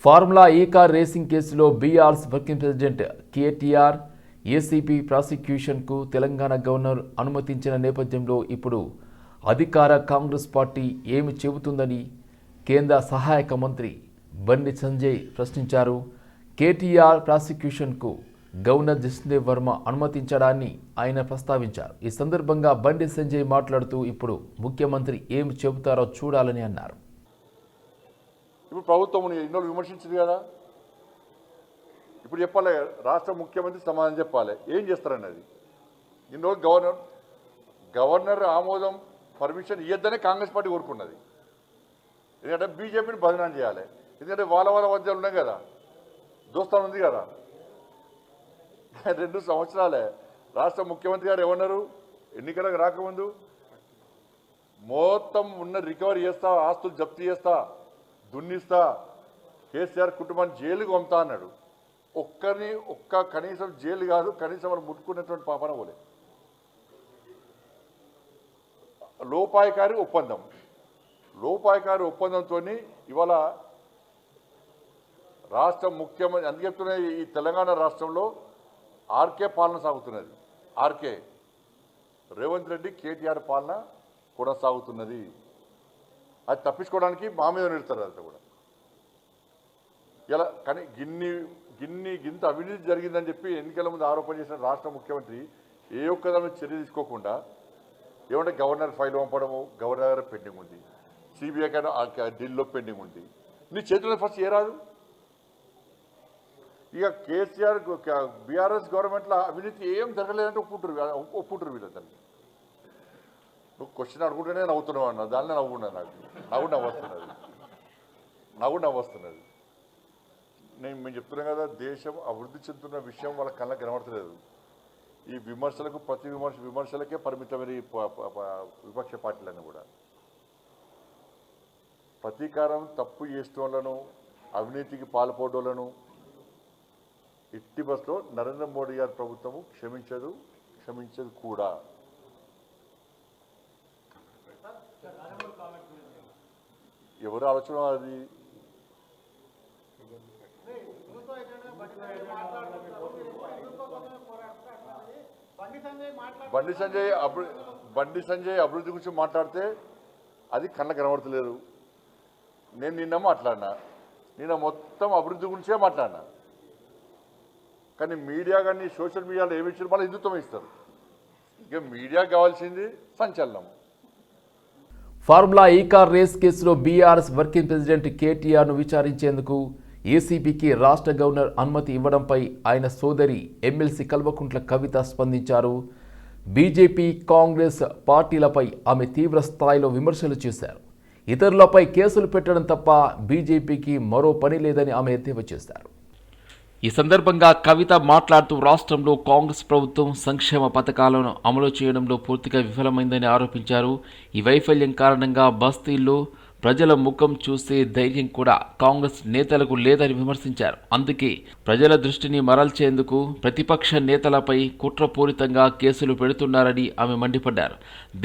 Formula E car racing కేసులో BRS working president KTR ACP ప్రాసిక్యూషన్కు Telangana governor అనుమతించిన నేపథ్యంలో ఇప్పుడు అధికార కాంగ్రెస్ పార్టీ ఏమి చెబుతుందని కేంద్ర సహాయక మంత్రి బండి సంజయ్ ప్రశ్నించారు. కేటీఆర్ ప్రాసిక్యూషన్కు గవర్నర్ జిష్ణుదేవ్ వర్మ అనుమతించడాన్ని ఆయన ప్రస్తావించారు. ఈ సందర్భంగా బండి సంజయ్ మాట్లాడుతూ ఇప్పుడు ముఖ్యమంత్రి ఏమి చెబుతారో చూడాలని అన్నారు. ఇప్పుడు ప్రభుత్వం ఎన్నో విమర్శించింది కదా, ఇప్పుడు చెప్పాలి, రాష్ట్ర ముఖ్యమంత్రి సమాధానం చెప్పాలి, ఏం చేస్తారన్నది. ఇన్నో గవర్నర్ ఆమోదం పర్మిషన్ ఇవ్వద్దనే కాంగ్రెస్ పార్టీ కోరుకున్నది. ఎందుకంటే బీజేపీని బదనాం చేయాలి, ఎందుకంటే వాళ్ళ మధ్య ఉన్నాయి కదా, దోస్తాను ఉంది కదా. 2 సంవత్సరాలే రాష్ట్ర ముఖ్యమంత్రి గారు ఏమన్నారు, ఎన్నికలకు రాకముందు మొత్తం ఉన్న రికవరీ చేస్తా, ఆస్తులు జప్తు చేస్తా, దున్నిస్తా, కేసీఆర్ కుటుంబాన్ని జైలుకు పంపుతా అన్నాడు. కనీసం జైలు కాదు, కనీసం వాళ్ళు ముట్టుకున్నటువంటి పాపన పోలే. లోపాయకారి ఒప్పందంతో ఇవాళ రాష్ట్ర ముఖ్యమంత్రి అందుకు చెప్తున్న ఈ తెలంగాణ రాష్ట్రంలో ఆర్కే పాలన సాగుతున్నది. ఆర్కే రేవంత్ రెడ్డి కేటీఆర్ పాలన కొనసాగుతున్నది. అది తప్పించుకోవడానికి మా మీద నిలుస్తారు. అంతా కూడా ఇలా కానీ గింత అవినీతి జరిగిందని చెప్పి ఎన్నికల ముందు ఆరోపణ చేసిన రాష్ట్ర ముఖ్యమంత్రి ఏ ఒక్కదాని చర్య తీసుకోకుండా ఏమంటే గవర్నర్ ఫైల్ పంపడము, గవర్నర్ పెండింగ్ ఉంది, సిబిఐ కన్నా ఢిల్లీలో పెండింగ్ ఉంది. నీ చేతిలో ఫస్ట్ ఏ రాదు. ఇక కేసీఆర్ బీఆర్ఎస్ గవర్నమెంట్లో అవినీతి ఏం జరగలేదంటే ఒప్పుకుంటారు వీళ్ళందరినీ. నువ్వు క్వశ్చన్ అడుగుంటేనే నవ్వుతున్నావు అన్న, దాన్నే నవ్వుకున్నాను. నాకు నవ్వొస్తున్నది. మేము చెప్తున్నాం కదా, దేశం అభివృద్ధి చెందుతున్న విషయం వాళ్ళ కళ్ళకి కనబడతలేదు. ఈ విమర్శలకు విమర్శలకే పరిమితమైన విపక్ష పార్టీలన్నీ కూడా ప్రతీకారం తప్పు చేసేటోళ్లను, అవినీతికి పాల్పడోళ్లను ఎట్టి బస్లో నరేంద్ర మోడీ గారి ప్రభుత్వము క్షమించదు కూడా. ఎవరు ఆలోచన అది? బండి సంజయ్ అభివృద్ధి గురించి మాట్లాడితే అది కళ్ళ కనబడతలేదు. నేను నిన్న మొత్తం అభివృద్ధి గురించే మాట్లాడినా. కానీ మీడియా కానీ సోషల్ మీడియాలో ఏమి ఇచ్చారు, మళ్ళీ హిందుత్వం ఇస్తారు. ఇక మీడియాకి కావాల్సింది సంచలనం. ఫార్ములా ఈ కార్ రేస్ కేసులో బీఆర్ఎస్ వర్కింగ్ ప్రెసిడెంట్ కేటీఆర్ను విచారించేందుకు ఏసీబీకి రాష్ట్ర గవర్నర్ అనుమతి ఇవ్వడంపై ఆయన సోదరి ఎమ్మెల్సీ కల్వకుంట్ల కవిత స్పందించారు. బీజేపీ, కాంగ్రెస్ పార్టీలపై ఆమె తీవ్ర స్థాయిలో విమర్శలు చేశారు. ఇతరులపై కేసులు పెట్టడం తప్ప బీజేపీకి మరో పని లేదని ఆమె ఎద్దేవా చేశారు. ఈ సందర్భంగా కవిత మాట్లాడుతూ రాష్ట్రంలో కాంగ్రెస్ ప్రభుత్వం సంక్షేమ పథకాలను అమలు చేయడంలో పూర్తిగా విఫలమైందని ఆరోపించారు. ఈ వైఫల్యం కారణంగా బస్తీల్లో ప్రజల ముఖం చూసే ధైర్యం కూడా కాంగ్రెస్ నేతలకు లేదని విమర్శించారు. అందుకే ప్రజల దృష్టిని మరల్చేందుకు ప్రతిపక్ష నేతలపై కుట్రపూరితంగా కేసులు పెడుతున్నారని ఆమె మండిపడ్డారు.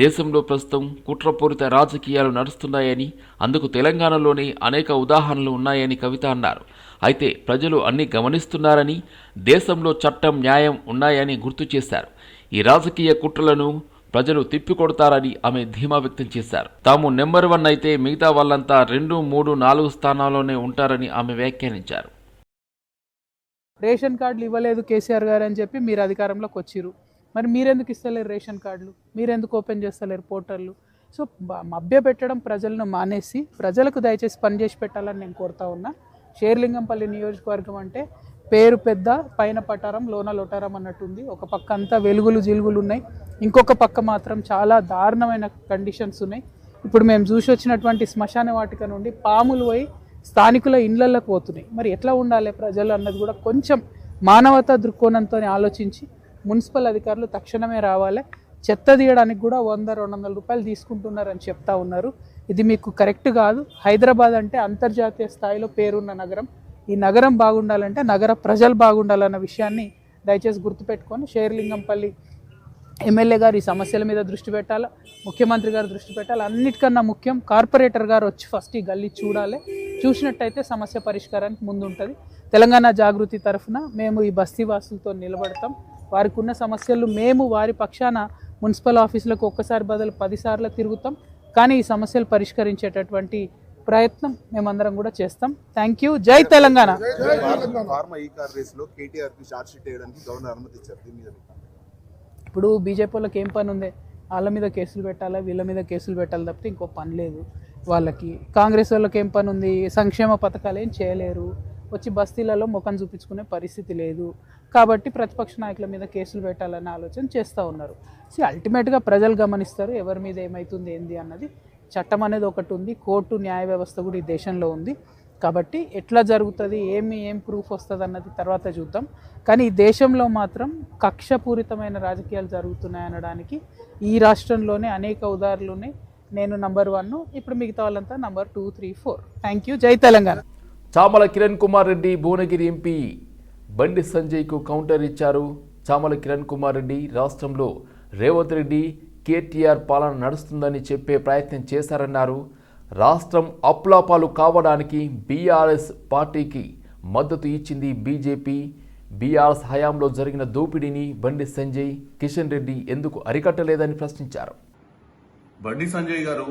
దేశంలో ప్రస్తుతం కుట్రపూరిత రాజకీయాలు నడుస్తున్నాయని, అందుకు తెలంగాణలోని అనేక ఉదాహరణలు ఉన్నాయని కవిత అన్నారు. అయితే ప్రజలు అన్ని గమనిస్తున్నారని, దేశంలో చట్టం, న్యాయం ఉన్నాయని గుర్తు చేశారు. ఈ రాజకీయ కుట్రలను ప్రజలు తిప్పికొడతారని ఆమె ధీమా వ్యక్తం చేశారు. తాము నెంబర్ 1 అయితే మిగతా వాళ్ళంతా 2, 3, 4 స్థానాల్లోనే ఉంటారని ఆమె వ్యాఖ్యానించారు. రేషన్ కార్డులు ఇవ్వలేదు కేసీఆర్ గారు అని చెప్పి మీరు అధికారంలోకి వచ్చిరు. మరి మీరెందుకు ఇస్తలేరు రేషన్ కార్డులు? మీరెందుకు ఓపెన్ చేస్తలేరు పోర్టళ్ళు? సో మభ్య పెట్టడం ప్రజలను మానేసి ప్రజలకు దయచేసి పనిచేసి పెట్టాలని నేను కోరుతా ఉన్నా. షేర్లింగంపల్లి నియోజకవర్గం అంటే పేరు పెద్ద, పైన పటారం లోన లొటారం అన్నట్టుంది. ఒక పక్క అంతా వెలుగులు జిలుగులు ఉన్నాయి, ఇంకొక పక్క మాత్రం చాలా దారుణమైన కండిషన్స్ ఉన్నాయి. ఇప్పుడు మేము చూసి వచ్చినటువంటి శ్మశాన వాటిక నుండి పాములు పోయి స్థానికుల ఇళ్లలోకి పోతున్నాయి. మరి ఎట్లా ఉండాలి ప్రజలు అన్నది కూడా కొంచెం మానవతా దృక్కోణంతో ఆలోచించి మున్సిపల్ అధికారులు తక్షణమే రావాలి. చెత్త తీయడానికి కూడా 100-200 రూపాయలు తీసుకుంటున్నారని చెప్తా ఉన్నారు. ఇది మీకు కరెక్ట్ కాదు. హైదరాబాద్ అంటే అంతర్జాతీయ స్థాయిలో పేరున్న నగరం. ఈ నగరం బాగుండాలంటే నగర ప్రజలు బాగుండాలన్న విషయాన్ని దయచేసి గుర్తుపెట్టుకొని షేర్లింగంపల్లి ఎమ్మెల్యే గారు ఈ సమస్యల మీద దృష్టి పెట్టాలి, ముఖ్యమంత్రి గారు దృష్టి పెట్టాలి. అన్నిటికన్నా ముఖ్యం కార్పొరేటర్ గారు వచ్చి ఫస్ట్ ఈ గల్లీ చూసినట్టయితే సమస్య పరిష్కారానికి ముందు ఉంటుంది. తెలంగాణ జాగృతి తరఫున మేము ఈ బస్తీవాసులతో నిలబడతాం. వారికి ఉన్న సమస్యలు మేము వారి పక్షాన మున్సిపల్ ఆఫీసులకు ఒక్కసారి బదులు 10 సార్లు తిరుగుతాం. కానీ ఈ సమస్యలు పరిష్కరించేటటువంటి ప్రయత్నం మేమందరం కూడా చేస్తాం. Thank you. జై తెలంగాణ. ఇప్పుడు బీజేపీ వాళ్ళకి ఏం పని ఉంది? వాళ్ళ మీద కేసులు పెట్టాలా, వీళ్ళ మీద కేసులు పెట్టాలి తప్పితే ఇంకో పని లేదు వాళ్ళకి. కాంగ్రెస్ వాళ్ళకి ఏం పని ఉంది? సంక్షేమ పథకాలు ఏం చేయలేరు, వచ్చి బస్తీలలో ముఖం చూపించుకునే పరిస్థితి లేదు. కాబట్టి ప్రతిపక్ష నాయకుల మీద కేసులు పెట్టాలనే ఆలోచన చేస్తూ ఉన్నారు. సో అల్టిమేట్గా ప్రజలు గమనిస్తారు ఎవరి మీద ఏమవుతుంది ఏంది అన్నది. చట్టం అనేది ఒకటి ఉంది, కోర్టు న్యాయ వ్యవస్థ కూడా ఈ దేశంలో ఉంది. కాబట్టి ఎట్లా జరుగుతుంది, ఏం ప్రూఫ్ వస్తుంది అన్నది తర్వాత చూద్దాం. కానీ ఈ దేశంలో మాత్రం కక్షపూరితమైన రాజకీయాలు జరుగుతున్నాయి అనడానికి ఈ రాష్ట్రంలోనే అనేక ఉదాహరణలు ఉన్నాయి. నేను నంబర్ 1, ఇప్పుడు మిగతా వాళ్ళంతా నంబర్ 2, 3, 4. Thank you. జై తెలంగాణ. చామల కిరణ్ కుమార్ రెడ్డి భువనగిరి ఎంపీ బండి సంజయ్కు కౌంటర్ ఇచ్చారు. చామల కిరణ్ కుమార్ రెడ్డి రాష్ట్రంలో రేవంత్ రెడ్డి కేటీఆర్ పాలన నడుస్తుందని చెప్పే ప్రయత్నం చేశారన్నారు. రాష్ట్రం అప్లాపాలు కావడానికి బీఆర్ఎస్ పార్టీకి మద్దతు ఇచ్చింది బీజేపీ. బీఆర్ఎస్ హయాంలో జరిగిన దోపిడీని బండి సంజయ్, కిషన్ రెడ్డి ఎందుకు అరికట్టలేదని ప్రశ్నించారు. బండి సంజయ్ గారు,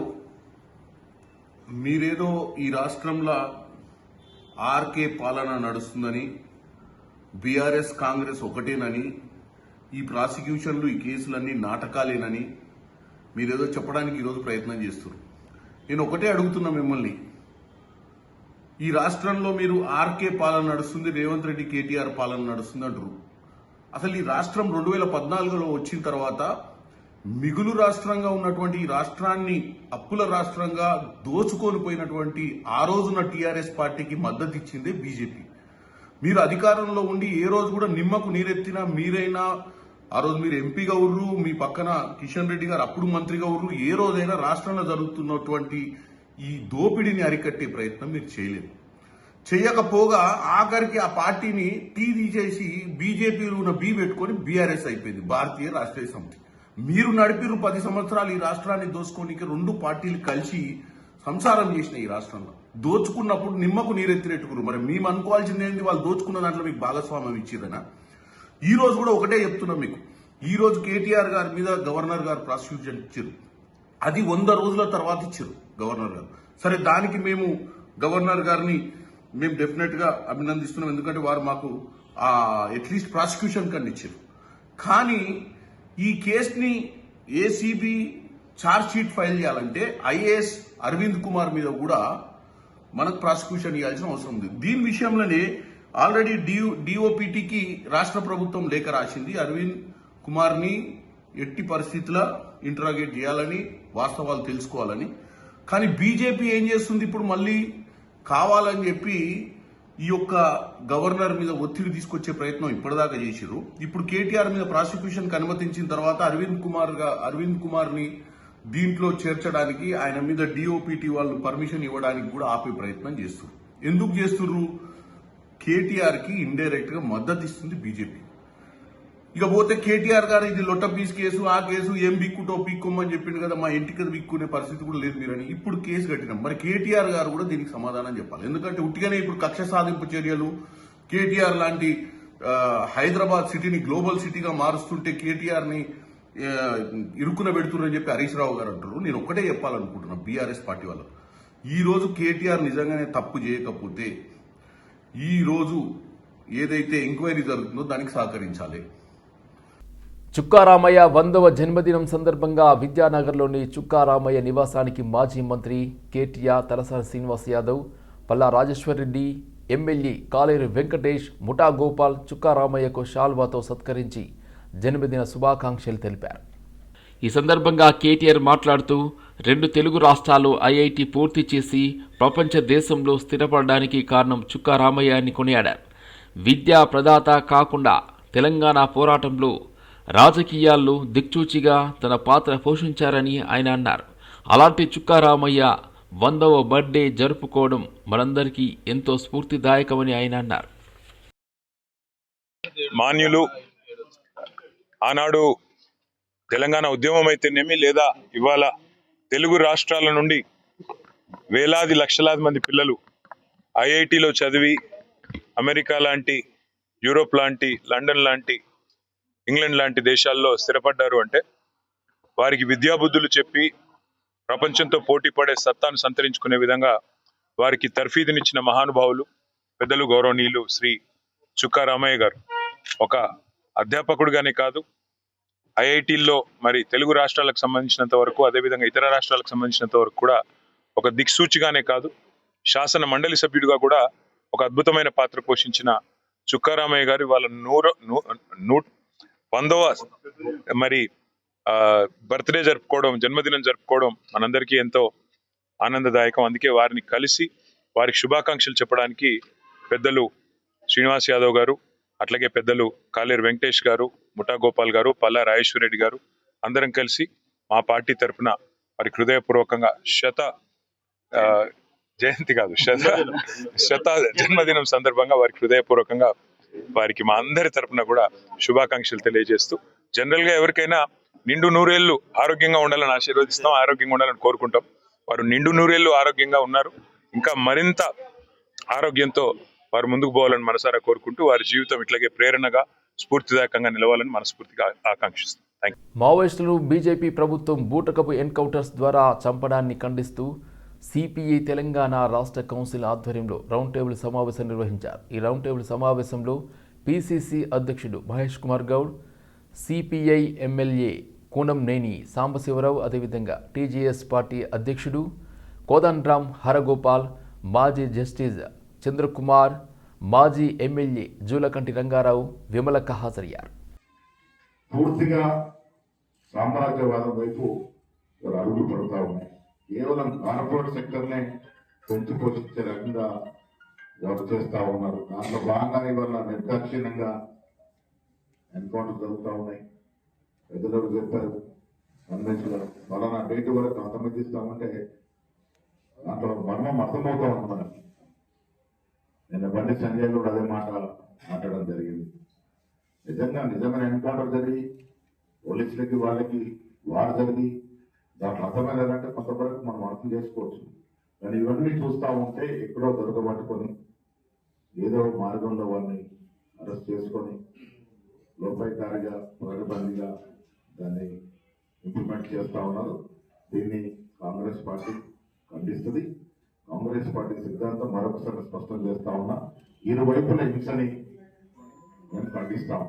మీరేదో ఈ రాష్ట్రంలో ఆర్కే పాలన నడుస్తుందని, బీఆర్ఎస్ కాంగ్రెస్ ఒకటేనని, ఈ ప్రాసిక్యూషన్లు ఈ కేసులన్నీ నాటకాలేనని మీరేదో చెప్పడానికి ఈరోజు ప్రయత్నం చేస్తున్నారు. నేను ఒకటే అడుగుతున్నా మిమ్మల్ని, ఈ రాష్ట్రంలో మీరు ఆర్కే పాలన నడుస్తుంది, రేవంత్ రెడ్డి కేటీఆర్ పాలన నడుస్తుంది అంటారు. అసలు ఈ రాష్ట్రం 2014లో వచ్చిన తర్వాత మిగులు రాష్ట్రంగా ఉన్నటువంటి ఈ రాష్ట్రాన్ని అప్పుల రాష్ట్రంగా దోచుకొని పోయినటువంటి ఆ రోజున టీఆర్ఎస్ పార్టీకి మద్దతు ఇచ్చిందే బీజేపీ. మీరు అధికారంలో ఉండి ఏ రోజు కూడా నిమ్మకు నీరెత్తినా మీరైనా, ఆ రోజు మీరు ఎంపీగా ఉర్రు, మీ పక్కన కిషన్ రెడ్డి గారు అప్పుడు మంత్రిగా ఉర్రు, ఏ రోజైనా రాష్ట్రంలో జరుగుతున్నటువంటి ఈ దోపిడీని అరికట్టే ప్రయత్నం మీరు చేయలేదు. చేయకపోగా ఆఖరికి ఆ పార్టీని టీ తీసేసి బీజేపీలో ఉన్న బీ పెట్టుకొని బీఆర్ఎస్ అయిపోయింది, భారతీయ రాష్ట్రీయ సమితి. మీరు నడిపిరు 10 సంవత్సరాలు ఈ రాష్ట్రాన్ని దోచుకోనికి 2 పార్టీలు కలిసి సంసారం చేసిన ఈ రాష్ట్రంలో. దోచుకున్నప్పుడు నిమ్మకు నీరెత్తినట్టుకురు. మరి మేము అనుకోవాల్సింది ఏంటి? వాళ్ళు దోచుకున్న దాంట్లో మీకు భాగస్వామ్యం ఇచ్చిరనా? ఈ రోజు కూడా ఒకటే చెప్తున్నాం మీకు, ఈ రోజు కేటీఆర్ గారి మీద గవర్నర్ గారు ప్రాసిక్యూషన్ ఇచ్చారు. అది 100 రోజుల తర్వాత ఇచ్చారు గవర్నర్ గారు. సరే, దానికి మేము గవర్నర్ గారిని మేము డెఫినెట్ గా అభినందిస్తున్నాం, ఎందుకంటే వారు మాకు అట్లీస్ట్ ప్రాసిక్యూషన్ కన్నా ఇచ్చారు. కానీ ఈ కేసుని ఏసీబీ ఛార్జ్ షీట్ ఫైల్ చేయాలంటే ఐఏఎస్ అరవింద్ కుమార్ మీద కూడా మనకు ప్రాసిక్యూషన్ ఇవ్వాల్సిన అవసరం ఉంది. దీని విషయంలోనే ఆల్రెడీ డిఓపిటికి రాష్ట్ర ప్రభుత్వం లేఖ రాసింది, అరవింద్ కుమార్ ని ఎట్టి పరిస్థితుల్లో ఇంటరాగేట్ చేయాలని, వాస్తవాలు తెలుసుకోవాలని. కానీ బీజేపీ ఏం చేస్తుంది ఇప్పుడు? మళ్ళీ కావాలని చెప్పి ఈ యొక్క గవర్నర్ మీద ఒత్తిడి తీసుకొచ్చే ప్రయత్నం ఇప్పటిదాకా చేసిరు. ఇప్పుడు కేటీఆర్ మీద ప్రాసిక్యూషన్ అనుమతించిన తర్వాత అరవింద్ కుమార్ ని దీంట్లో చేర్చడానికి, ఆయన మీద డిఓపిటి వాళ్ళు పర్మిషన్ ఇవ్వడానికి కూడా ఆపే ప్రయత్నం చేస్తున్నారు. ఎందుకు చేస్తున్నారు? కేటీఆర్ కి ఇండైరెక్ట్ గా మద్దతు ఇస్తుంది బీజేపీ. ఇకపోతే కేటీఆర్ గారు ఇది లొట్టపీస్ కేసు, ఆ కేసు ఏం బిక్కుటో పీక్కోమని చెప్పిండు కదా, మా ఇంటికి బిక్కునే పరిస్థితి కూడా లేదు మీరని ఇప్పుడు కేసు కట్టినాం. మరి కేటీఆర్ గారు కూడా దీనికి సమాధానం చెప్పాలి. ఎందుకంటే ఉట్టిగానే ఇప్పుడు కక్ష సాధింపు చర్యలు, కేటీఆర్ లాంటి హైదరాబాద్ సిటీని గ్లోబల్ సిటీగా మారుస్తుంటే కేటీఆర్ ని ఇరుకున పెడుతున్నారని చెప్పి హరీష్ రావు గారు అంటారు. నేను ఒక్కటే చెప్పాలనుకుంటున్నా బీఆర్ఎస్ పార్టీ వాళ్ళకు, ఈ రోజు కేటీఆర్ నిజంగానే తప్పు చేయకపోతే ఈ రోజు ఏదైతే ఎంక్వైరీ జరుగుతుందో దానికి సహకరించాలి. చుక్కారామయ్య 100వ జన్మదినం సందర్భంగా విద్యానగర్లోని చుక్కారామయ్య నివాసానికి మాజీ మంత్రి కేటీఆర్, తలసాని శ్రీనివాస్ యాదవ్, పల్లా రాజేశ్వర్ రెడ్డి, ఎమ్మెల్యే కాలేరు వెంకటేష్, ముఠా గోపాల్ చుక్కారామయ్యకు షాల్వాతో సత్కరించి జన్మదిన శుభాకాంక్షలు తెలిపారు. ఈ సందర్భంగా కేటీఆర్ మాట్లాడుతూ 2 తెలుగు రాష్ట్రాలు ఐఐటి పూర్తి చేసి ప్రపంచ దేశంలో స్థిరపడడానికి కారణం చుక్కారామయ్య అని కొనియాడారు. విద్యా ప్రదాత కాకుండా తెలంగాణ పోరాటంలో రాజకీయాల్లో దిక్చూచిగా తన పాత్ర పోషించారని ఆయన అన్నారు. అలాంటి చుక్కారామయ్య 100వ బర్త్డే జరుపుకోవడం మనందరికీ ఎంతో స్ఫూర్తిదాయకమని ఆయన అన్నారు. మాన్యులు ఆనాడు తెలంగాణ ఉద్యమం అయితేనేమి, లేదా ఇవాళ తెలుగు రాష్ట్రాల నుండి వేలాది లక్షలాది మంది పిల్లలు ఐఐటిలో చదివి అమెరికా లాంటి, యూరోప్ లాంటి, లండన్ లాంటి, ఇంగ్లాండ్ లాంటి దేశాల్లో స్థిరపడ్డారు అంటే వారికి విద్యాబుద్ధులు చెప్పి ప్రపంచంతో పోటీ పడే సత్తాను సంతరించుకునే విధంగా వారికి తర్ఫీదునిచ్చిన మహానుభావులు పెద్దలు గౌరవనీయులు శ్రీ చుక్కా రామయ్య గారు. ఒక అధ్యాపకుడిగానే కాదు, ఐఐటీల్లో మరి తెలుగు రాష్ట్రాలకు సంబంధించినంత వరకు, అదేవిధంగా ఇతర రాష్ట్రాలకు సంబంధించినంత వరకు కూడా ఒక దిక్సూచిగానే కాదు, శాసన మండలి సభ్యుడిగా కూడా ఒక అద్భుతమైన పాత్ర పోషించిన చుక్కా రామయ్య గారు వాళ్ళ 100వ మరి బర్త్డే జరుపుకోవడం, జన్మదినం జరుపుకోవడం మనందరికీ ఎంతో ఆనందదాయకం. అందుకే వారిని కలిసి వారికి శుభాకాంక్షలు చెప్పడానికి పెద్దలు శ్రీనివాస్ యాదవ్ గారు, అట్లాగే పెద్దలు కాలేరు వెంకటేష్ గారు, ముఠా గోపాల్ గారు, పల్లా రాజేశ్వర రెడ్డి గారు అందరం కలిసి మా పార్టీ తరఫున వారికి హృదయపూర్వకంగా శత జన్మదినం సందర్భంగా వారికి హృదయపూర్వకంగా వారికి మా అందరి తరఫున కూడా శుభాకాంక్షలు తెలియజేస్తూ, జనరల్ గా ఎవరికైనా నిండు నూరేళ్లు ఆరోగ్యంగా ఉండాలని ఆశీర్వదిస్తాం, ఆరోగ్యంగా ఉండాలని కోరుకుంటాం. వారు నిండు నూరేళ్లు ఆరోగ్యంగా ఉన్నారు, ఇంకా మరింత ఆరోగ్యంతో వారు ముందుకు పోవాలని మనసారా కోరుకుంటూ వారి జీవితం ఇట్లాగే ప్రేరణగా, స్ఫూర్తిదాయకంగా నిలవాలని మనస్ఫూర్తిగా ఆకాంక్షిస్తాం. Thank you. మావోయిస్టులను బీజేపీ ప్రభుత్వం బూటకపు ఎన్కౌంటర్స్ ద్వారా చంపడాన్ని ఖండిస్తూ సిపిఐ తెలంగాణ రాష్ట్ర కౌన్సిల్ ఆధ్వర్యంలో రౌండ్ టేబుల్ సమావేశం నిర్వహించారు. ఈ రౌండ్ టేబుల్ సమావేశంలో పిసిసి అధ్యక్షుడు మహేష్ కుమార్ గౌడ్, సిపిఐ ఎమ్మెల్యే కూనంనేని సాంబశివరావు, అదేవిధంగా టీజేఎస్ పార్టీ అధ్యక్షుడు కోదండరాం హరగోపాల్, మాజీ జస్టిస్ చంద్రకుమార్, మాజీ ఎమ్మెల్యే జూలకంటి రంగారావు, విమలక్క హాజరయ్యారు. పూర్తిగా సామ్రాజ్యవాదం వైపు అడుగులు పడుతూ ఉన్నాయి. కేవలం కార్పొరేట్ సెక్టర్నే పెంచుకొచ్చే రకంగా వారు చేస్తూ ఉన్నారు. దాంట్లో భాగంగానే వల్ల నిర్దాక్షిణ్యంగా ఎన్కౌంటర్ జరుగుతూ ఉన్నాయి. పెద్దలకు చెప్పారు, అన్వేషణ వలన డేట్ వరకు అంతమతిస్తామంటే దాంట్లో మర్మం అర్థమవుతా ఉంది మనకి. నిన్న బండి సంజయ్ కూడా అదే మాట మాట్లాడడం జరిగింది. నిజమైన ఎన్కౌంటర్ జరిగి పోలీసులకి వాళ్ళకి వారు జరిగి దాంట్లో అర్థమైనదంటే కొంతవరకు మనం అర్థం చేసుకోవచ్చు. కానీ ఇవన్నీ చూస్తూ ఉంటే ఎక్కడో దొరకబట్టుకొని ఏదో మార్గంలో వాళ్ళని అరెస్ట్ చేసుకొని లోపాయికారిగా పగడబందీగా దాన్ని ఇంప్లిమెంట్ చేస్తూ ఉన్నారు. దీన్ని కాంగ్రెస్ పార్టీ ఖండిస్తుంది. కాంగ్రెస్ పార్టీ సిద్ధాంతం మరొకసారి స్పష్టం చేస్తా ఉన్నా, ఇరువైపుల హింసని మేము ఖండిస్తాం.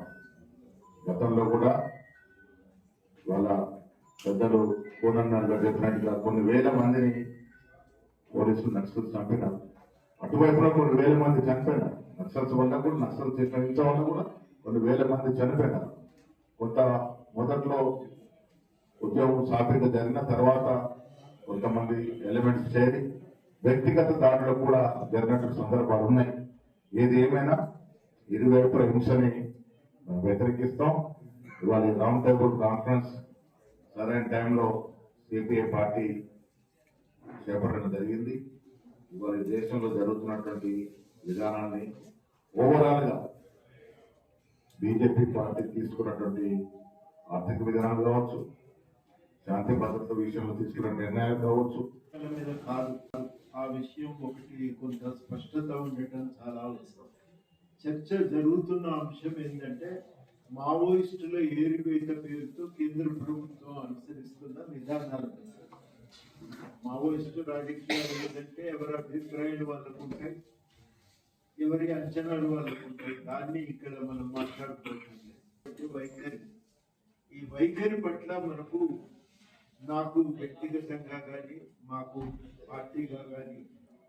గతంలో కూడా వాళ్ళ పెద్దలు కోనన్నారు చెప్పినట్టుగా కొన్ని వేల మందిని పోలీసులు నక్సల్స్ చంపినారు. అటువైపులో కొన్ని వేల మంది చనిపోయినారు. నక్సల్స్ వల్ల కూడా, నక్సల్ చేసిన హింస వల్ల కూడా కొన్ని వేల మంది చనిపోయినారు. మొదట్లో ఉద్యోగం సాఫీగా జరిగిన తర్వాత కొంతమంది ఎలిమెంట్స్ చేరి వ్యక్తిగత దాడులు కూడా జరిగినట్టు సందర్భాలు ఉన్నాయి. ఏది ఏమైనా ఇరువైపుల హింసని వ్యతిరేకిస్తాం. ఇవాళ రౌండ్ టేబుల్ కాన్ఫరెన్స్ సరైన టైంలో సిపిఐ పార్టీ చేపట్టడం జరిగింది. ఇవాళ దేశంలో జరుగుతున్నటువంటి విధానాన్ని ఓవరాల్గా బీజేపీ పార్టీ తీసుకున్నటువంటి ఆర్థిక విధానాలు కావచ్చు, శాంతి భద్రత విషయంలో తీసుకున్న నిర్ణయాలు కావచ్చు, ఆ విషయం ఒకటి కొంత స్పష్టత ఉండటం చాలా అవసరం. చర్చ జరుగుతున్న అంశం ఏంటంటే మావోయిస్టుల ఏరివేత పేరుతో కేంద్ర ప్రభుత్వం అనుసరిస్తున్న విధానాలు. మావోయిస్టు రాజకీయాలు ఏంటంటే ఎవరి అభిప్రాయాలు వాళ్ళకు ఉంటాయి, ఎవరి అంచనాలు వాళ్ళకు ఉంటాయి. దాన్ని ఇక్కడ మనం మాట్లాడుకోవాలి. వైఖరి, ఈ వైఖరి పట్ల నాకు వ్యక్తిగతంగా కానీ మాకు పార్టీగా కానీ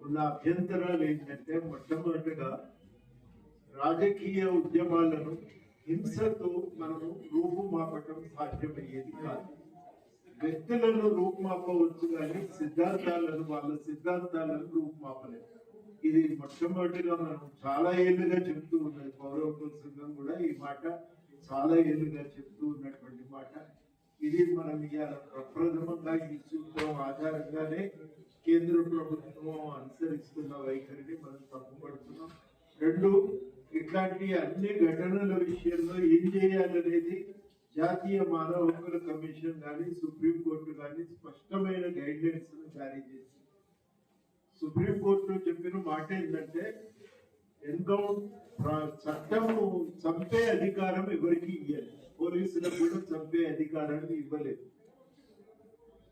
ఉన్న అభ్యంతరాలు ఏంటంటే, మొట్టమొదటిగా రాజకీయ ఉద్యమాలను హింసతో మనము రూపుమాపటం సాధ్యమయ్యేది కాదు. వ్యక్తులను రూపుమాపవచ్చు కానీ వాళ్ళ సిద్ధాంతాలను రూపుమాపలేదు. ఇది మొట్టమొదటిగా మనం చాలా ఏళ్ళుగా చెప్తూ ఉన్నది. పౌరవ సంఘం కూడా ఈ మాట చాలా ఏళ్ళుగా చెప్తూ ఉన్నటువంటి మాట. ఇది మనం ఇవాళ ప్రప్రథమంగా ఈ సూత్రం ఆధారంగానే కేంద్ర ప్రభుత్వం అనుసరిస్తున్న వైఖరిని మనం తప్పుపడుతున్నాం. రెండు, ఇట్లాంటి అన్ని ఘటనల విషయంలో ఏం చేయాలనేది జాతీయ మానవ హక్కుల కమిషన్ కానీ సుప్రీంకోర్టు కానీ స్పష్టమైన గైడ్ లైన్స్ జారీ చేసింది. సుప్రీంకోర్టులో చెప్పిన మాట ఏంటంటే చట్టము చంపే అధికారం ఎవరికి ఇవ్వాలి, పోలీసులకు కూడా చంపే అధికారాన్ని ఇవ్వలేదు.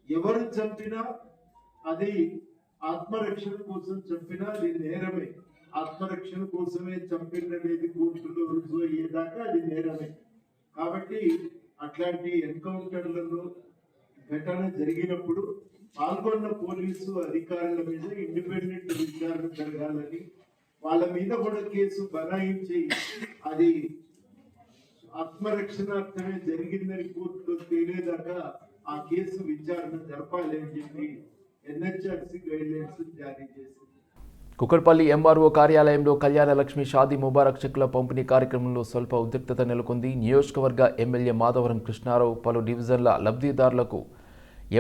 ఎవరు చంపినా అది ఆత్మరక్షణ కోసం చంపినా అది నేరమే. ఆత్మరక్షణ కోసమే చంపినది కోర్టులో రుజువు అయ్యేదాకా అది నేరమే. కాబట్టి అట్లాంటి ఎన్కౌంటర్లలో ఘటన జరిగినప్పుడు పాల్గొన్న పోలీసు అధికారుల మీద ఇండిపెండెంట్ విచారణ జరగాలని, వాళ్ళ మీద కూడా కేసు బనాయించి అది ఆత్మరక్షణార్థమే జరిగిందని కోర్టులో తేలేదాకా ఆ కేసు విచారణ జరపాలి అని చెప్పి ఎన్హెచ్ఆర్సీ గైడ్లైన్స్ జారీ చేసింది. కుకట్పల్లి ఎంఆర్ఓ కార్యాలయంలో కళ్యాణ లక్ష్మి షాదీ ముబారక్ చెక్కుల పంపిణీ కార్యక్రమంలో స్వల్ప ఉద్రిక్తత నెలకొంది. నియోజకవర్గ ఎమ్మెల్యే మాధవరం కృష్ణారావు పలు డివిజన్ల లబ్ధిదారులకు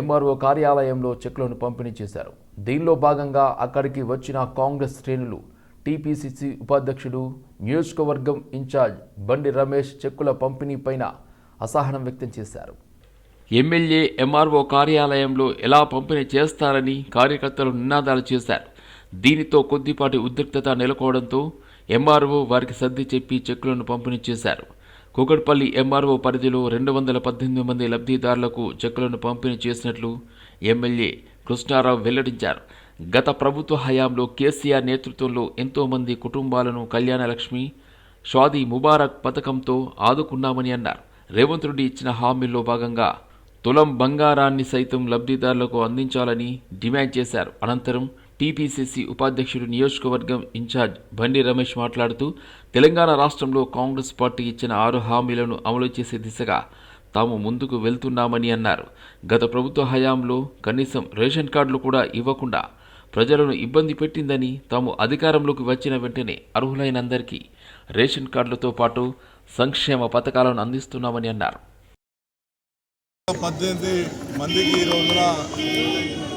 ఎంఆర్ఓ కార్యాలయంలో చెక్కులను పంపిణీ చేశారు. దీనిలో భాగంగా అక్కడికి వచ్చిన కాంగ్రెస్ శ్రేణులు, టీపీసీసీ ఉపాధ్యక్షుడు, నియోజకవర్గం ఇన్ఛార్జ్ బండి రమేష్ చెక్కుల పంపిణీపైన అసహనం వ్యక్తం చేశారు. ఎమ్మెల్యే ఎంఆర్ఓ కార్యాలయంలో ఎలా పంపిణీ చేస్తారని కార్యకర్తలు నినాదాలు చేశారు. దీనితో కొద్దిపాటి ఉద్రిక్తత నెలకొవడంతో ఎంఆర్ఓ వారికి సర్ది చెప్పి చెక్కులను పంపిణీ చేశారు. కూకట్పల్లి ఎంఆర్ఓ పరిధిలో 218 మంది లబ్ధిదారులకు చెక్కులను పంపిణీ చేసినట్లు ఎమ్మెల్యే కృష్ణారావు వెల్లడించారు. గత ప్రభుత్వ హయాంలో కేసీఆర్ నేతృత్వంలో ఎంతోమంది కుటుంబాలను కళ్యాణలక్ష్మి షాదీ ముబారక్ పథకంతో ఆదుకున్నామని అన్నారు. రేవంత్ రెడ్డి ఇచ్చిన హామీల్లో భాగంగా తులం బంగారాన్ని సైతం లబ్ధిదారులకు అందించాలని డిమాండ్ చేశారు. అనంతరం టీపీసీసీ ఉపాధ్యక్షుడు, నియోజకవర్గం ఇన్ఛార్జ్ బండి రమేష్ మాట్లాడుతూ తెలంగాణ రాష్ట్రంలో కాంగ్రెస్ పార్టీ ఇచ్చిన 6 హామీలను అమలు చేసే దిశగా తాము ముందుకు వెళ్తున్నామని అన్నారు. గత ప్రభుత్వ హయాంలో కనీసం రేషన్ కార్డులు కూడా ఇవ్వకుండా ప్రజలను ఇబ్బంది పెట్టిందని, తాము అధికారంలోకి వచ్చిన వెంటనే అర్హులైన అందరికీ రేషన్ కార్డులతో పాటు సంక్షేమ పథకాలను అందిస్తున్నామని అన్నారు. 18 మందికి ఈ రోజున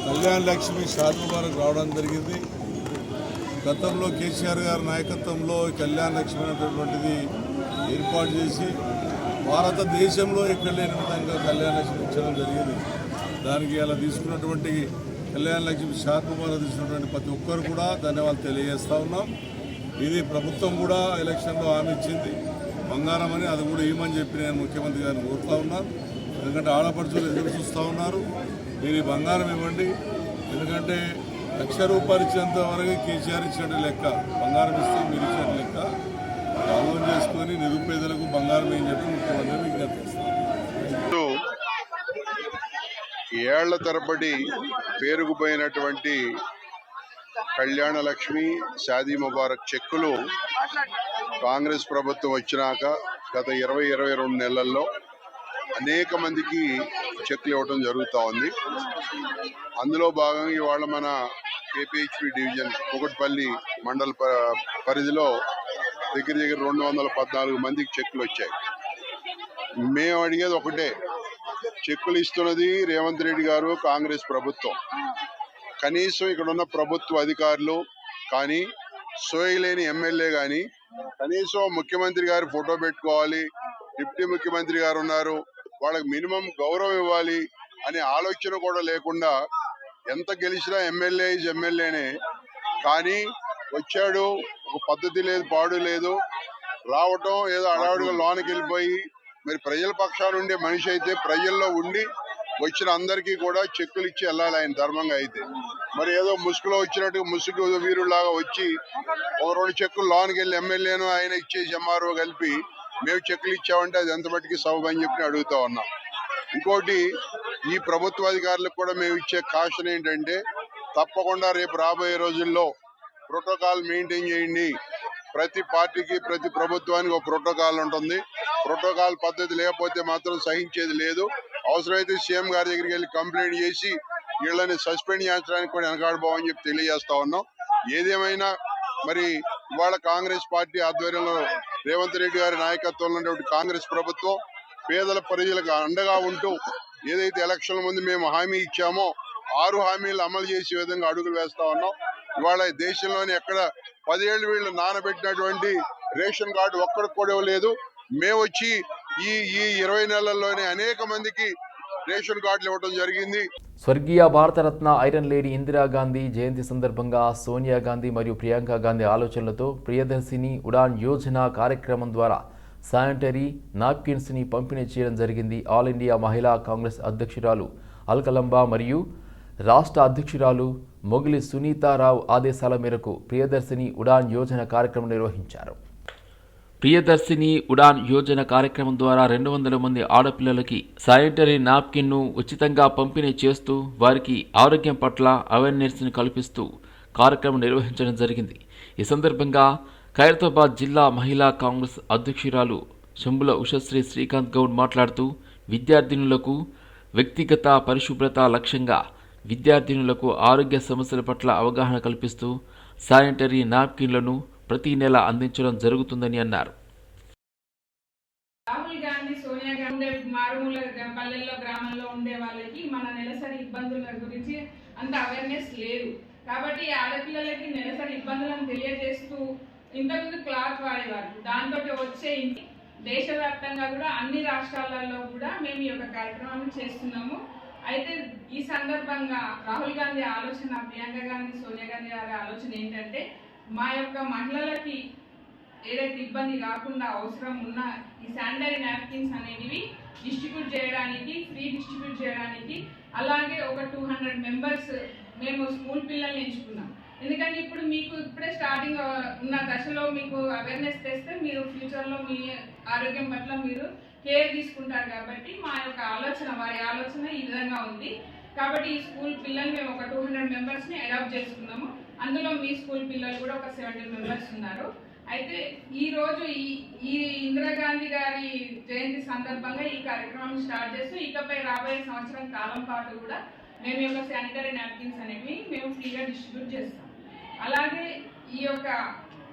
కళ్యాణ లక్ష్మి షాదీ ముబారక్ రావడం జరిగింది. గతంలో కేసీఆర్ గారి నాయకత్వంలో కళ్యాణ లక్ష్మి అనేటటువంటిది ఏర్పాటు చేసి భారతదేశంలో ఎక్కడ లేని విధంగా కళ్యాణ లక్ష్మి ఇచ్చడం జరిగింది. దానికి అలా తీసుకున్నటువంటి కళ్యాణ లక్ష్మి షాదీ ముబారక్ తీసుకున్నటువంటి ప్రతి ఒక్కరు కూడా ధన్యవాదాలు తెలియజేస్తూ ఉన్నాం. ఇది ప్రభుత్వం కూడా ఎలక్షన్లో హామీ ఇచ్చింది బంగారం అని, అది కూడా ఇవ్వమని చెప్పి నేను ముఖ్యమంత్రి గారిని కోరుతూ ఉన్నాను. ఎందుకంటే ఆడపడుచులు ఎదురు చూస్తూ ఉన్నారు, మీరు ఈ బంగారం ఇవ్వండి. ఎందుకంటే ₹1,00,000 ఇచ్చేంత వరకు కేసీఆర్ ఇచ్చినట్టు లెక్క, బంగారం ఇస్తే మీరు ఇచ్చినట్టు లెక్క. ఆలోచన చేసుకొని నిరుపేదలకు బంగారం ఏం చెప్పి ముఖ్యమంత్రి విజ్ఞప్తి చేస్తారు. ఏళ్ల తరబడి పేరుకుపోయినటువంటి కళ్యాణ లక్ష్మి షాదీ ముబారక్ చెక్కులు కాంగ్రెస్ ప్రభుత్వం వచ్చినాక గత 20-22 నెలల్లో అనేక మందికి చెక్లు ఇవ్వడం జరుగుతూ ఉంది. అందులో భాగంగా ఇవాళ మన కేపీహెచ్పి డివిజన్ కుకట్పల్లి మండల పరిధిలో దగ్గర 214 మందికి చెక్కులు వచ్చాయి. మేము అడిగేది ఒకటే, చెక్కులు ఇస్తున్నది రేవంత్ రెడ్డి గారు, కాంగ్రెస్ ప్రభుత్వం. కనీసం ఇక్కడ ఉన్న ప్రభుత్వ అధికారులు కానీ, సోయలేని ఎమ్మెల్యే కానీ కనీసం ముఖ్యమంత్రి గారు ఫోటో పెట్టుకోవాలి, డిప్యూటీ ముఖ్యమంత్రి గారు ఉన్నారు, వాళ్ళకి మినిమం గౌరవం ఇవ్వాలి అనే ఆలోచన కూడా లేకుండా, ఎంత గెలిచినా ఎమ్మెల్యేనే కానీ వచ్చాడు, ఒక పద్ధతి లేదు, పాడు లేదు, రావటం ఏదో అడావుడిగా లోనికి వెళ్ళిపోయి, మరి ప్రజల పక్షాన ఉండే మనిషి అయితే ప్రజల్లో ఉండి వచ్చిన అందరికీ కూడా చెక్కులు ఇచ్చి వెళ్ళాలి ఆయన ధర్మంగా అయితే. మరి ఏదో ముసుగులో వచ్చినట్టు ముసుగు వీరులాగా వచ్చి ఒక 2 చెక్కులు లోనికి వెళ్ళి ఎమ్మెల్యేను ఆయన ఇచ్చేసి ఎంఆర్ఓ కలిపి మేము చెక్కులు ఇచ్చామంటే అది ఎంత మట్టికి సబబు అని చెప్పి అడుగుతా ఉన్నాం. ఇంకోటి, ఈ ప్రభుత్వ అధికారులకు కూడా మేము ఇచ్చే కాషన్ ఏంటంటే, తప్పకుండా రేపు రాబోయే రోజుల్లో ప్రోటోకాల్ మెయింటైన్ చేయండి. ప్రతి పార్టీకి, ప్రతి ప్రభుత్వానికి ఒక ప్రోటోకాల్ ఉంటుంది. ప్రోటోకాల్ పద్ధతి లేకపోతే మాత్రం సహించేది లేదు. అవసరమైతే సీఎం గారి దగ్గరికి వెళ్ళి కంప్లైంట్ చేసి వీళ్ళని సస్పెండ్ చేయించడానికి కూడా వెనకాడబోమని చెప్పి తెలియజేస్తా ఉన్నాం. ఏదేమైనా మరి ఇవాళ కాంగ్రెస్ పార్టీ ఆధ్వర్యంలో రేవంత్ రెడ్డి గారి నాయకత్వంలో ఉన్నటువంటి కాంగ్రెస్ ప్రభుత్వం పేదల ప్రజలకు అండగా ఉంటూ ఏదైతే ఎలక్షన్ల ముందు మేము హామీ ఇచ్చామో 6 హామీలు అమలు చేసే విధంగా అడుగులు వేస్తా ఉన్నాం. ఇవాళ దేశంలోని ఎక్కడ 10 ఏళ్ళు వీళ్ళు నానబెట్టినటువంటి రేషన్ కార్డు ఒక్కడికి కూడా లేదు. మేము వచ్చి ఈ 20 నెలల్లోనే అనేక మందికి రేషన్ కార్డులు ఇవ్వడం జరిగింది. స్వర్గీయ భారతరత్న ఐరన్ లేడీ ఇందిరాగాంధీ జయంతి సందర్భంగా సోనియా గాంధీ మరియు ప్రియాంక గాంధీ ఆలోచనలతో ప్రియదర్శిని ఉడాన్ యోజన కార్యక్రమం ద్వారా శానిటరీ నాప్కిన్స్ని పంపిణీ చేయడం జరిగింది. ఆల్ ఇండియా మహిళా కాంగ్రెస్ అధ్యక్షురాలు అల్కలంబా మరియు రాష్ట్ర అధ్యక్షురాలు మొగిలి సునీతారావు ఆదేశాల మేరకు ప్రియదర్శిని ఉడాన్ యోజన కార్యక్రమం నిర్వహించారు. ప్రియదర్శిని ఉడాన్ యోజన కార్యక్రమం ద్వారా 200 మంది ఆడపిల్లలకి శానిటరీ నాప్కిన్ను ఉచితంగా పంపిణీ చేస్తూ వారికి ఆరోగ్యం పట్ల అవేర్నెస్ని కల్పిస్తూ కార్యక్రమం నిర్వహించడం జరిగింది. ఈ సందర్భంగా ఖైరతాబాద్ జిల్లా మహిళా కాంగ్రెస్ అధ్యక్షురాలు శంభుల ఉషశ్రీ శ్రీకాంత్ గౌడ్ మాట్లాడుతూ విద్యార్థినులకు వ్యక్తిగత పరిశుభ్రత లక్ష్యంగా విద్యార్థినులకు ఆరోగ్య సమస్యల పట్ల అవగాహన కల్పిస్తూ శానిటరీ నాప్కిన్లను ప్రతి నెల అందించడం జరుగుతుందని అన్నారు. రాహుల్ గాంధీ, సోనియా గాంధీ మారుమూల పల్లెల్లో గ్రామంలో ఉండే వాళ్ళకి మన నెలసరి ఇబ్బందుల గురించి అంత అవేర్నెస్ లేదు. కాబట్టి ఆడపిల్లలకి నెలసరి ఇబ్బందులను తెలియజేస్తూ ఇంతకుముందు క్లాత్ వాడేవారు. దాంతో వచ్చే దేశవ్యాప్తంగా కూడా అన్ని రాష్ట్రాలలో కూడా మేము ఈ యొక్క కార్యక్రమాన్ని చేస్తున్నాము. అయితే ఈ సందర్భంగా రాహుల్ గాంధీ ఆలోచన, ప్రియాంక గాంధీ, సోనియా గాంధీ గారి ఆలోచన ఏంటంటే మా యొక్క మహిళలకి ఏదైతే ఇబ్బంది కాకుండా అవసరం ఉన్న ఈ శానిటరీ నాప్కిన్స్ అనేవి డిస్ట్రిబ్యూట్ చేయడానికి, ఫ్రీ డిస్ట్రిబ్యూట్ చేయడానికి, అలాగే ఒక 200 మెంబర్స్ మేము స్కూల్ పిల్లల్ని ఎంచుకున్నాం. ఎందుకంటే ఇప్పుడు మీకు ఇప్పుడే స్టార్టింగ్ ఉన్న దశలో మీకు అవేర్నెస్ తెస్తే మీరు ఫ్యూచర్లో మీ ఆరోగ్యం పట్ల మీరు కేర్ తీసుకుంటారు. కాబట్టి మా యొక్క ఆలోచన, వారి ఆలోచన ఈ విధంగా ఉంది. కాబట్టి ఈ స్కూల్ పిల్లలు మేము ఒక 200 మెంబర్స్ని అడాప్ట్ చేసుకున్నాము. అందులో మీ స్కూల్ పిల్లలు కూడా ఒక 70 మెంబర్స్ ఉన్నారు. అయితే ఈరోజు ఈ ఇందిరాగాంధీ గారి జయంతి సందర్భంగా ఈ కార్యక్రమం స్టార్ట్ చేస్తూ ఇకపై రాబోయే సంవత్సరం కాలం పాటు కూడా మేము యొక్క శానిటరీ నాప్కిన్స్ అనేవి మేము ఫ్రీగా డిస్ట్రిబ్యూట్ చేస్తాం. అలాగే ఈ యొక్క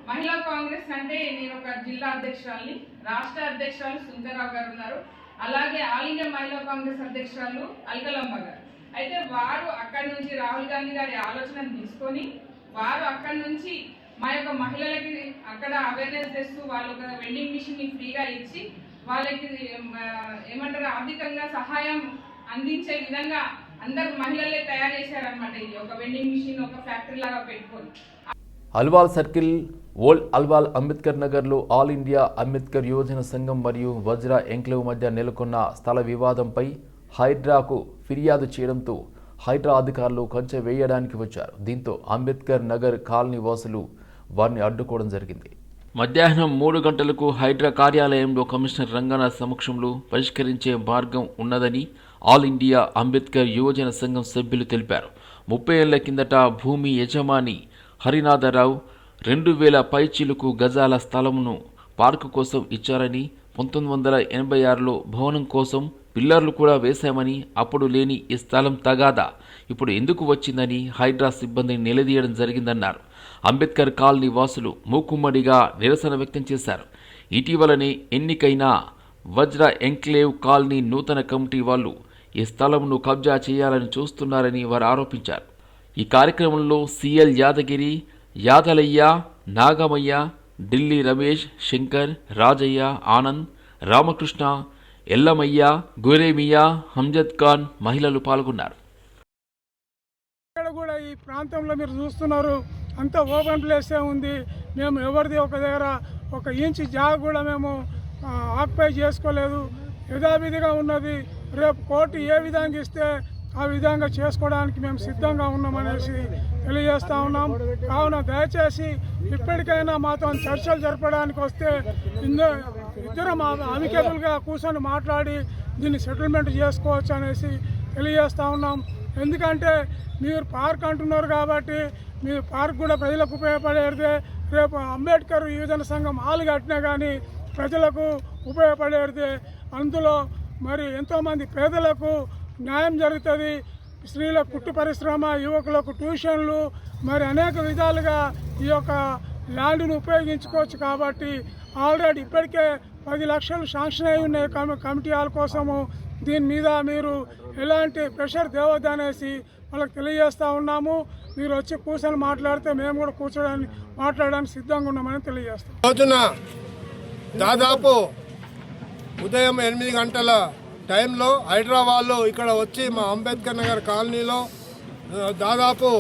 మహిళా కాంగ్రెస్ అంటే నేను ఒక జిల్లా అధ్యక్షురాలని, రాష్ట్ర అధ్యక్షురాలు సుందరరావు గారు ఉన్నారు. అలాగే ఆల్ ఇండియా మహిళా కాంగ్రెస్ అధ్యక్షురాలు అల్కలంబ గారు. అయితే వారు అక్కడి నుంచి రాహుల్ గాంధీ గారి ఆలోచనను తీసుకొని వారు అక్కడి నుంచి మా యొక్క మహిళలకి అక్కడ అవేర్నెస్ తెస్తూ వాళ్ళు ఒక వెండింగ్ మిషన్ని ఫ్రీగా ఇచ్చి వాళ్ళకి ఏమంటారు ఆర్థికంగా సహాయం అందించే విధంగా అందరు మహిళలే తయారు చేశారనమాట. ఇది ఒక వెండింగ్ మిషన్, ఒక ఫ్యాక్టరీ లాగా పెట్టుకొని. అల్వాల్ సర్కిల్, ఓల్డ్ అల్వాల్ అంబేద్కర్ నగర్లో ఆల్ ఇండియా అంబేద్కర్ యోజన సంఘం మరియు వజ్రా ఎంక్లేవ్ మధ్య నెలకొన్న స్థల వివాదంపై హైడ్రాకు ఫిర్యాదు చేయడంతో హైడ్రా అధికారులు కంచె వేయడానికి వచ్చారు. దీంతో అంబేద్కర్ నగర్ కాలనీ వాసులు వారిని అడ్డుకోవడం జరిగింది. మధ్యాహ్నం 3 గంటలకు హైడ్రా కార్యాలయంలో కమిషనర్ రంగనాథ్ సమక్షంలో పరిష్కరించే మార్గం ఉన్నదని ఆల్ ఇండియా అంబేద్కర్ యువజన సంఘం సభ్యులు తెలిపారు. 30 ఏళ్ల కిందట భూమి యజమాని హరినాథరావు 2000 పైచిలుకు గజాల స్థలమును పార్కు కోసం ఇచ్చారని, 1986లో భవనం కోసం పిల్లర్లు కూడా వేశామని, అప్పుడు లేని ఈ స్థలం తగాదా ఇప్పుడు ఎందుకు వచ్చిందని హైడ్రా సిబ్బందిని నిలదీయడం జరిగిందన్నారు. అంబేద్కర్ కాలనీ వాసులు మూకుమ్మడిగా నిరసన వ్యక్తం చేశారు. ఇటీవలనే ఎన్నికైన వజ్రా ఎంక్లేవ్ కాలనీ నూతన కమిటీ వాళ్ళు ఈ స్థలంను కబ్జా చేయాలని చూస్తున్నారని వారు ఆరోపించారు. ఈ కార్యక్రమంలో సిఎల్ యాదగిరి, యాదలయ్య, నాగమయ్య, ఢిల్లీ రమేష్, శంకర్, రాజయ్య, ఆనంద్, రామకృష్ణ, ఎల్లమయ్య, గురేమియా, హంజద్ ఖాన్ మహిళలు పాల్గొన్నారు. ఇక్కడ కూడా ఈ ప్రాంతంలో మీరు చూస్తున్నారు అంతా ఓపెన్ ప్లేసే ఉంది. మేము ఎవరిది ఒక దగ్గర ఒక ఇంచు జాగా కూడా మేము ఆక్యుపై చేసుకోలేదు. యథావిధిగా ఉన్నది. రేపు కోర్టు ఏ విధంగా ఇస్తే ఆ విధంగా చేసుకోవడానికి మేము సిద్ధంగా ఉన్నామనేసి తెలియజేస్తూ ఉన్నాం. కావున దయచేసి ఇప్పటికైనా మాతో చర్చలు జరపడానికి వస్తే ఇద్దరం అమికేబుల్గా కూర్చొని మాట్లాడి దీన్ని సెటిల్మెంట్ చేసుకోవచ్చు అనేసి తెలియజేస్తూ ఉన్నాం. ఎందుకంటే మీరు పార్క్ అంటున్నారు కాబట్టి మీరు పార్క్ కూడా ప్రజలకు ఉపయోగపడేదే. రేపు అంబేద్కర్ యువజన సంఘం హాలు కట్టినా కానీ ప్రజలకు ఉపయోగపడేదే. అందులో మరి ఎంతోమంది పేదలకు న్యాయం జరుగుతుంది. స్త్రీలకు కుట్టు పరిశ్రమ, యువకులకు ట్యూషన్లు, మరి అనేక విధాలుగా ఈ యొక్క ల్యాండ్ను ఉపయోగించుకోవచ్చు. కాబట్టి ఆల్రెడీ ఇప్పటికే 10 లక్షలు శాంక్షన్ అయి ఉన్నాయి కమిటీ హాల్ కోసము. దీని మీద మీరు ఎలాంటి ప్రెషర్ తేవద్దు అనేసి వాళ్ళకి తెలియజేస్తూ ఉన్నాము. మీరు వచ్చి కూర్చొని మాట్లాడితే మేము కూడా మాట్లాడడానికి సిద్ధంగా ఉన్నామని తెలియజేస్తాం. రోజున దాదాపు ఉదయం 8 గంటల టైంలో హైదరాబాద్లో ఇక్కడ వచ్చి మా అంబేద్కర్ నగర్ కాలనీలో దాదాపు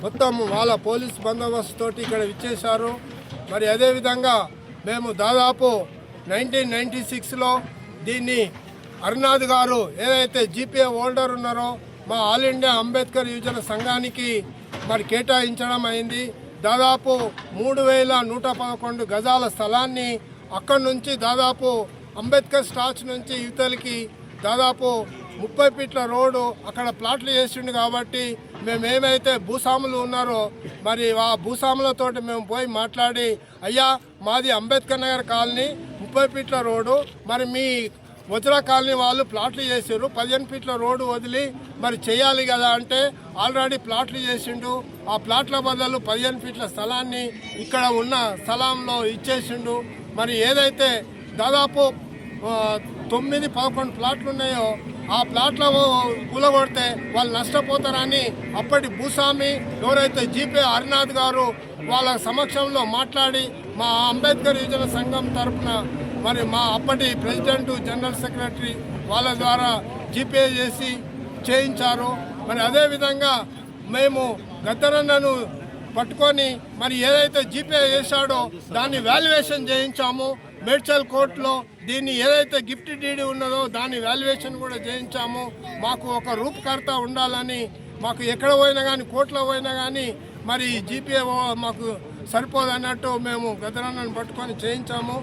మొత్తం వాళ్ళ పోలీస్ బందోబస్తు తోటి ఇక్కడ ఇచ్చేశారు. మరి అదేవిధంగా మేము దాదాపు 1996లో దీన్ని అరుణాథ్ గారు ఏదైతే జీపీఏ హోల్డర్ ఉన్నారో మా ఆల్ ఇండియా అంబేద్కర్ యువజన సంఘానికి మరి కేటాయించడం అయింది. దాదాపు 3111 గజాల స్థలాన్ని అక్కడి నుంచి దాదాపు అంబేద్కర్ స్టాచ్యూ నుంచి యువతలకి దాదాపు 30 ఫీట్ల రోడ్డు అక్కడ ప్లాట్లు చేసిండు. కాబట్టి మేము ఏమైతే భూస్వాములు ఉన్నారో మరి ఆ భూస్వాములతోటి మేము పోయి మాట్లాడి, అయ్యా మాది అంబేద్కర్ నగర్ కాలనీ 30 ఫీట్ల రోడ్డు, మరి మీ వజ్రా కాలనీ వాళ్ళు ప్లాట్లు చేసారు, 15 ఫీట్ల రోడ్డు వదిలి మరి చేయాలి కదా అంటే ఆల్రెడీ ప్లాట్లు చేసిండు. ఆ ప్లాట్ల బదులు 15 ఫీట్ల స్థలాన్ని ఇక్కడ ఉన్న స్థలంలో ఇచ్చేసిండు. మరి ఏదైతే దాదాపు 9-11 ప్లాట్లు ఉన్నాయో ఆ ప్లాట్ల కూలగొడితే వాళ్ళు నష్టపోతారని అప్పటి భూస్వామి ఎవరైతే జీపీ అరుణాథ్ గారు వాళ్ళ సమక్షంలో మాట్లాడి మా అంబేద్కర్ యువజన సంఘం తరఫున మరి మా అప్పటి ప్రెసిడెంట్ జనరల్ సెక్రటరీ వాళ్ళ ద్వారా జీపే చేసి చేయించారు. మరి అదేవిధంగా మేము గద్దరన్నను పట్టుకొని మరి ఏదైతే జీపే చేశాడో దాన్ని వాల్యుయేషన్ చేయించాము. మేడ్చల్ కోర్టులో దీన్ని ఏదైతే గిఫ్ట్ డీడీ ఉన్నదో దాన్ని వాల్యుయేషన్ కూడా చేయించాము. మాకు ఒక రూపకర్త ఉండాలని, మాకు ఎక్కడ పోయినా కానీ కోర్టులో పోయినా కానీ మరి జీపే మాకు సరిపోదన్నట్టు మేము గద్దరన్నను పట్టుకొని చేయించాము.